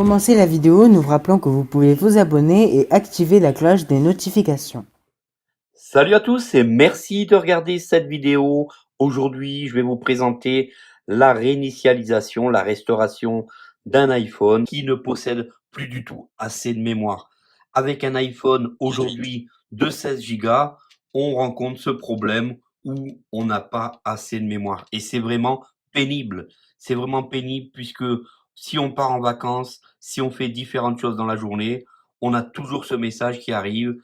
commencer la vidéo, nous vous rappelons que vous pouvez vous abonner et activer la cloche des notifications. Salut à tous et merci de regarder cette vidéo. Aujourd'hui, je vais vous présenter la réinitialisation, la restauration d'un iPhone qui ne possède plus du tout assez de mémoire. Avec un iPhone aujourd'hui de 16 Go, on rencontre ce problème où on n'a pas assez de mémoire. Et c'est vraiment pénible. C'est vraiment pénible puisque si on part en vacances, si on fait différentes choses dans la journée, on a toujours ce message qui arrive: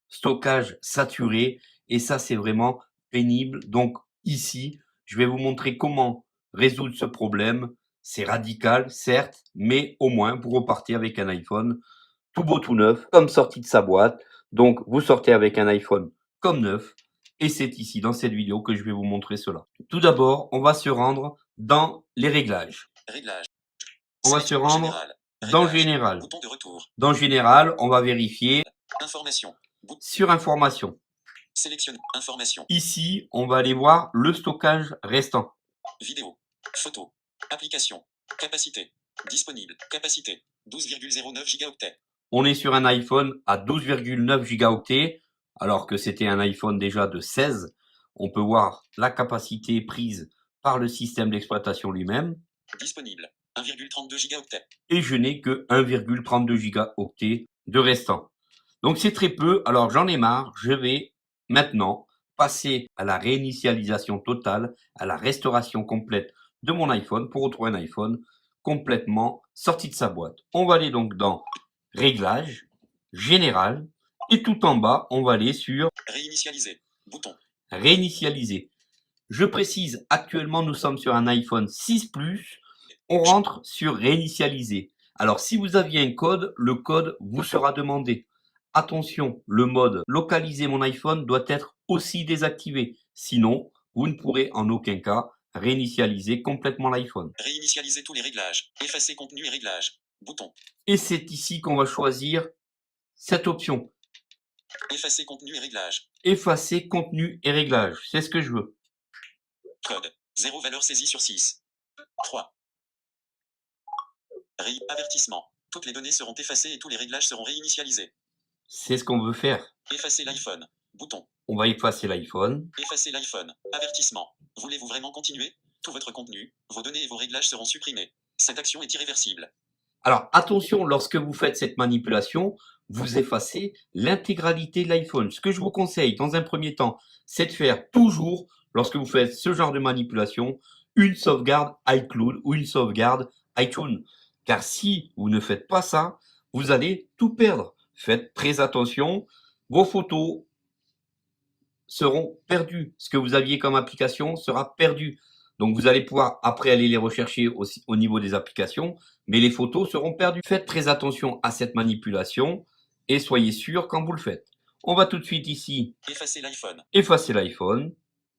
stockage saturé, et ça c'est vraiment pénible. Donc ici, je vais vous montrer comment résoudre ce problème. C'est radical, certes, mais au moins vous repartez avec un iPhone tout beau, tout neuf, comme sorti de sa boîte. Donc vous sortez avec un iPhone comme neuf, et c'est ici dans cette vidéo que je vais vous montrer cela. Tout d'abord, on va se rendre dans les réglages. On va se rendre dans Général. Dans Général, on va vérifier sur Information. Sélectionne Information. Ici, on va aller voir le stockage restant. Vidéo. Photo. Application. Capacité. Disponible. Capacité. 12,09 gigaoctets. On est sur un iPhone à 12,9 gigaoctets, alors que c'était un iPhone déjà de 16. On peut voir la capacité prise par le système d'exploitation lui-même. Disponible. 1,32 gigaoctets. Et je n'ai que 1,32 gigaoctets de restant. Donc c'est très peu, alors j'en ai marre, je vais maintenant passer à la réinitialisation totale, à la restauration complète de mon iPhone pour retrouver un iPhone complètement sorti de sa boîte. On va aller donc dans Réglages, Général, et tout en bas, on va aller sur Réinitialiser. Bouton. Réinitialiser. Je précise, actuellement nous sommes sur un iPhone 6 Plus, on rentre sur Réinitialiser. Alors si vous aviez un code, le code vous sera demandé. Attention, le mode localiser mon iPhone doit être aussi désactivé. Sinon, vous ne pourrez en aucun cas réinitialiser complètement l'iPhone. Réinitialiser tous les réglages. Effacer contenu et réglages. Bouton. Et c'est ici qu'on va choisir cette option. Effacer contenu et réglages. Effacer contenu et réglages. C'est ce que je veux. Code. 0 valeur saisie sur 6. 3. Avertissement. Toutes les données seront effacées et tous les réglages seront réinitialisés. C'est ce qu'on veut faire. Effacer l'iPhone. Bouton. On va effacer l'iPhone. Effacer l'iPhone. Avertissement. Voulez-vous vraiment continuer? Tout votre contenu, vos données et vos réglages seront supprimés. Cette action est irréversible. Alors attention, lorsque vous faites cette manipulation, vous effacez l'intégralité de l'iPhone. Ce que je vous conseille dans un premier temps, c'est de faire toujours, lorsque vous faites ce genre de manipulation, une sauvegarde iCloud ou une sauvegarde iTunes. Car si vous ne faites pas ça, vous allez tout perdre. Faites très attention, vos photos seront perdues. Ce que vous aviez comme application sera perdu. Donc vous allez pouvoir après aller les rechercher aussi au niveau des applications, mais les photos seront perdues. Faites très attention à cette manipulation et soyez sûr quand vous le faites. On va tout de suite ici Effacer l'iPhone. effacer l'iPhone.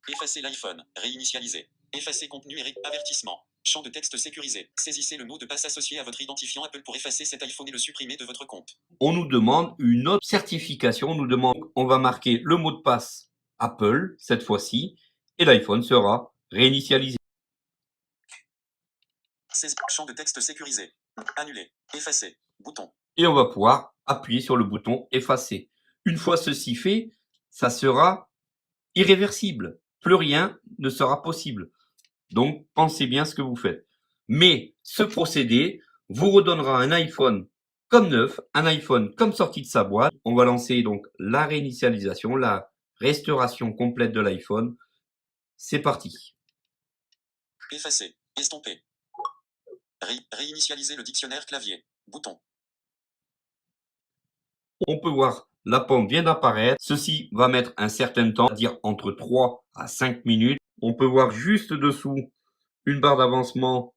Effacer l'iPhone. Réinitialiser. Effacer contenu et avertissement. Champ de texte sécurisé. Saisissez le mot de passe associé à votre identifiant Apple pour effacer cet iPhone et le supprimer de votre compte. On nous demande une autre certification. On nous demande, on va marquer le mot de passe Apple cette fois-ci et l'iPhone sera réinitialisé. Champ de texte sécurisé. Annuler. Effacer. Bouton. Et on va pouvoir appuyer sur le bouton effacer. Une fois ceci fait, ça sera irréversible. Plus rien ne sera possible. Donc, pensez bien ce que vous faites. Mais ce procédé vous redonnera un iPhone comme neuf, un iPhone comme sorti de sa boîte. On va lancer donc la réinitialisation, la restauration complète de l'iPhone. C'est parti. Effacer. Estomper. Réinitialiser le dictionnaire clavier. Bouton. On peut voir la pomme vient d'apparaître. Ceci va mettre un certain temps, c'est-à-dire entre 3 à 5 minutes. On peut voir juste dessous une barre d'avancement.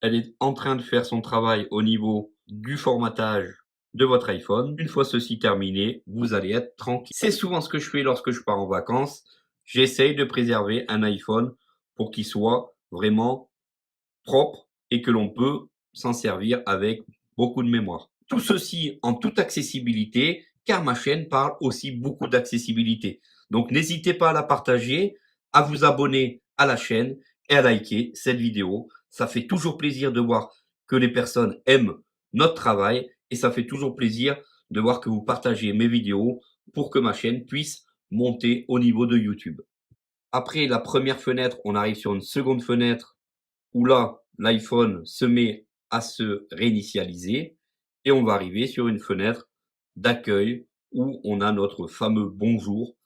Elle est en train de faire son travail au niveau du formatage de votre iPhone. Une fois ceci terminé, vous allez être tranquille. C'est souvent ce que je fais lorsque je pars en vacances. J'essaye de préserver un iPhone pour qu'il soit vraiment propre et que l'on peut s'en servir avec beaucoup de mémoire. Tout ceci en toute accessibilité, car ma chaîne parle aussi beaucoup d'accessibilité. Donc n'hésitez pas à la partager, à vous abonner à la chaîne et à liker cette vidéo. Ça fait toujours plaisir de voir que les personnes aiment notre travail et ça fait toujours plaisir de voir que vous partagez mes vidéos pour que ma chaîne puisse monter au niveau de YouTube. Après la première fenêtre, on arrive sur une seconde fenêtre où là, l'iPhone se met à se réinitialiser et on va arriver sur une fenêtre d'accueil où on a notre fameux bonjour.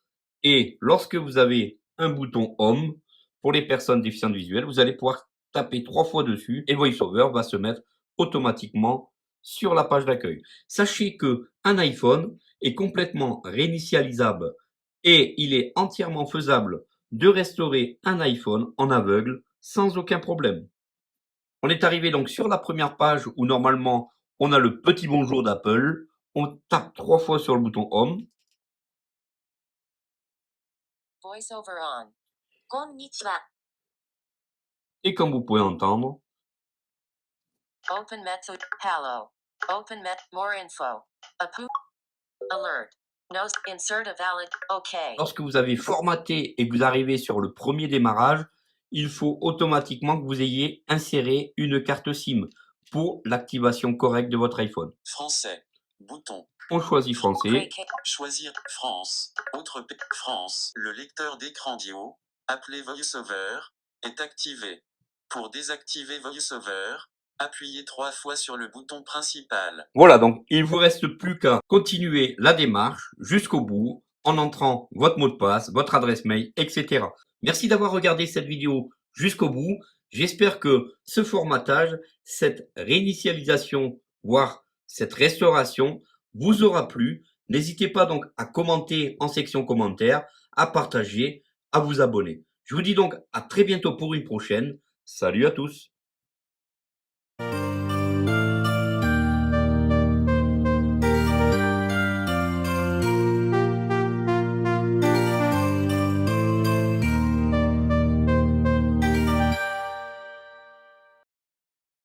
Et lorsque vous avez un bouton Home, pour les personnes déficientes visuelles, vous allez pouvoir taper 3 fois dessus et VoiceOver va se mettre automatiquement sur la page d'accueil. Sachez que un iPhone est complètement réinitialisable et il est entièrement faisable de restaurer un iPhone en aveugle sans aucun problème. On est arrivé donc sur la première page où normalement on a le petit bonjour d'Apple. On tape 3 fois sur le bouton Home. VoiceOver on. Konnichiwa. Et comme vous pouvez entendre, Open method. Hello. Open more info. Alert. No. Insert a valid. OK. lorsque vous avez formaté et que vous arrivez sur le premier démarrage, il faut automatiquement que vous ayez inséré une carte SIM pour l'activation correcte de votre iPhone. Français. Bouton. On choisit français. Choisir France. France. Le lecteur d'écran d'IO, appelé VoiceOver, est activé. Pour désactiver VoiceOver, appuyez 3 fois sur le bouton principal. Voilà, donc il ne vous reste plus qu'à continuer la démarche jusqu'au bout en entrant votre mot de passe, votre adresse mail, etc. Merci d'avoir regardé cette vidéo jusqu'au bout. J'espère que ce formatage, cette réinitialisation, voire cette restauration vous aura plu. N'hésitez pas donc à commenter en section commentaires, à partager, à vous abonner. Je vous dis donc à très bientôt pour une prochaine. Salut à tous!